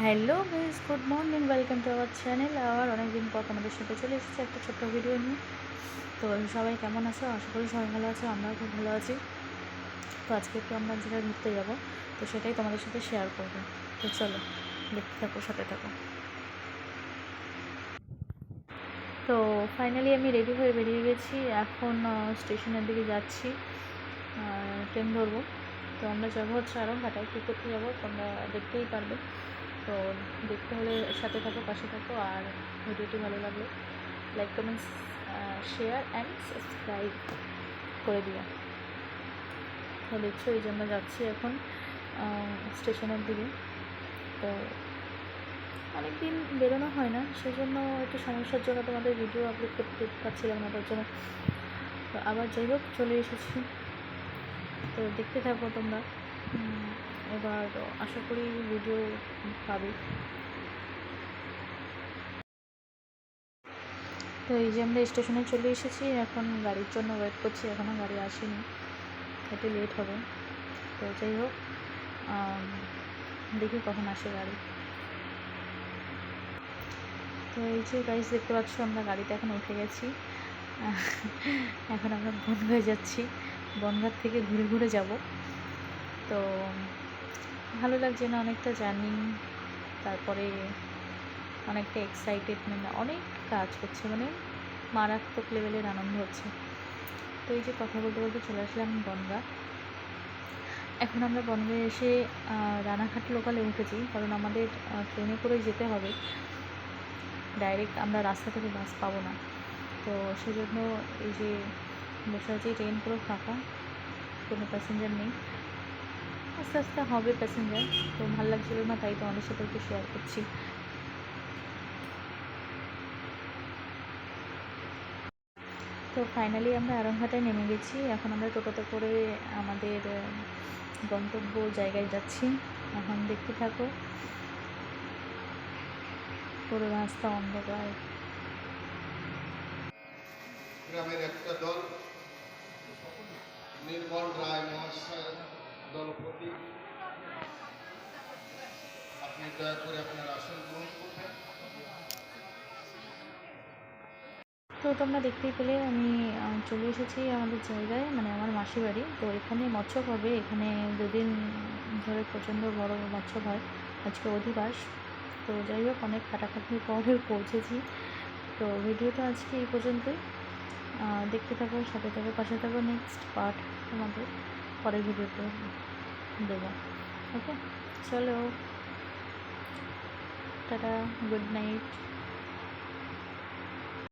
Hello guys, good morning, welcome to our channel. আর অনেকদিন পর তোমাদের সাথে চলে এসেছি একটা ছোট্ট ভিডিও নিয়ে। তো সবাই কেমন আছো? আশা করি সবাই ভালো আছো, আমরাও খুব ভালো আছি। তো আজকে একটু আমরা যেটা ঘুরতে যাব, তো সেটাই তোমাদের সাথে শেয়ার করব। তো চলো দেখতে থাকো, সাথে থাকো। তো ফাইনালি আমি রেডি হয়ে বেরিয়ে গেছি, এখন স্টেশনের দিকে যাচ্ছি, ট্রেন ধরবো। তো আমরা যাবো হচ্ছে আরামবাটায়। কী করতে যাবো তোমরা দেখতেই পারবে। তো দেখতে হলে সাথে থাকো, পাশে থাকো। আর ভিডিওটি ভালো লাগলে like, comments, share and subscribe করে দিও। তো দেখছো, এই জন্য যাচ্ছি এখন স্টেশনের দিকে। তো অনেক দিন বেরোনো হয় না, সেজন্য একটু সমস্যার জন্য তোমাদের ভিডিও আপলোড করতে পারছিলাম না, তার জন্য। তো আবার যাই হোক, চলে এসেছি। তো দেখতে থাকো তোমরা। এবার আশা করি ভিডিও পাবে। তো এই যে আমরা স্টেশনে চলে এসেছি, এখন গাড়ির জন্য ওয়েট করছি, এখনও গাড়ি আসেনি, একটু লেট হবে। তো যাই হোক, দেখি কখন আসে গাড়ি। তো এই যে গাইস, দেখতে পাচ্ছ আমরা গাড়িতে এখন উঠে গেছি। এখন আমরা বনগাঁ যাচ্ছি, বনগাঁ থেকে ঘুরে ঘুরে যাব। তো ভালো লাগছে না, অনেকটা জার্নি, তারপরে অনেকটা এক্সাইটেডমেন্ট, অনেক কাজ করছে, মানে মারাত্মক লেভেলের আনন্দ হচ্ছে। তো এই যে কথা বলতে বলতে চলে আসলাম বনগাঁ। এখন আমরা বনগাঁয়ে এসে রানাঘাট লোকালে উঠেছি, কারণ আমাদের ট্রেনে করে যেতে হবে, ডাইরেক্ট আমরা রাস্তা থেকে বাস পাবো না। তো সেজন্য এই যে বসে আছি, ট্রেন পুরো ফাঁকা, কোনো প্যাসেঞ্জার নেই। আস্তে আস্তে হবে প্যাসেঞ্জার, তো ভালো লাগছিল না, তাই তোমাদের সাথে একটু শেয়ার করছি। তো ফাইনালি আমরা আরামঘাটায় নেমে গেছি, এখন আমরা টোটোতে করে আমাদের গন্তব্য জায়গায় যাচ্ছি। এখন দেখতে থাকো, পুরো রাস্তা অন্ধকার। গ্রামের একটা দল, নির্মল রায় মহাশয় দলপতি, আপনি দয়া করে আপনার আসন গ্রহণ করবেন। তো তোমরা দেখতেই পেলে আমি চলে এসেছি আমাদের জায়গায়, মানে আমার মাসির বাড়ি। তো এখানে মৎস্যক হবে, এখানে দুদিন ধরে প্রচণ্ড বড় মৎস্যক হয়, আজকে অধিবাস। তো যাই হোক, অনেক খাটাখাটনির পরে পৌঁছেছি। তো ভিডিওটা আজকে এই পর্যন্তই, দেখতে থাকো, সাথে থাকো, পাশে থাকো। নেক্সট পার্ট তোমাদের পরের ভিডিওতে দেবো। ওকে, চলো, টাটা, গুড নাইট।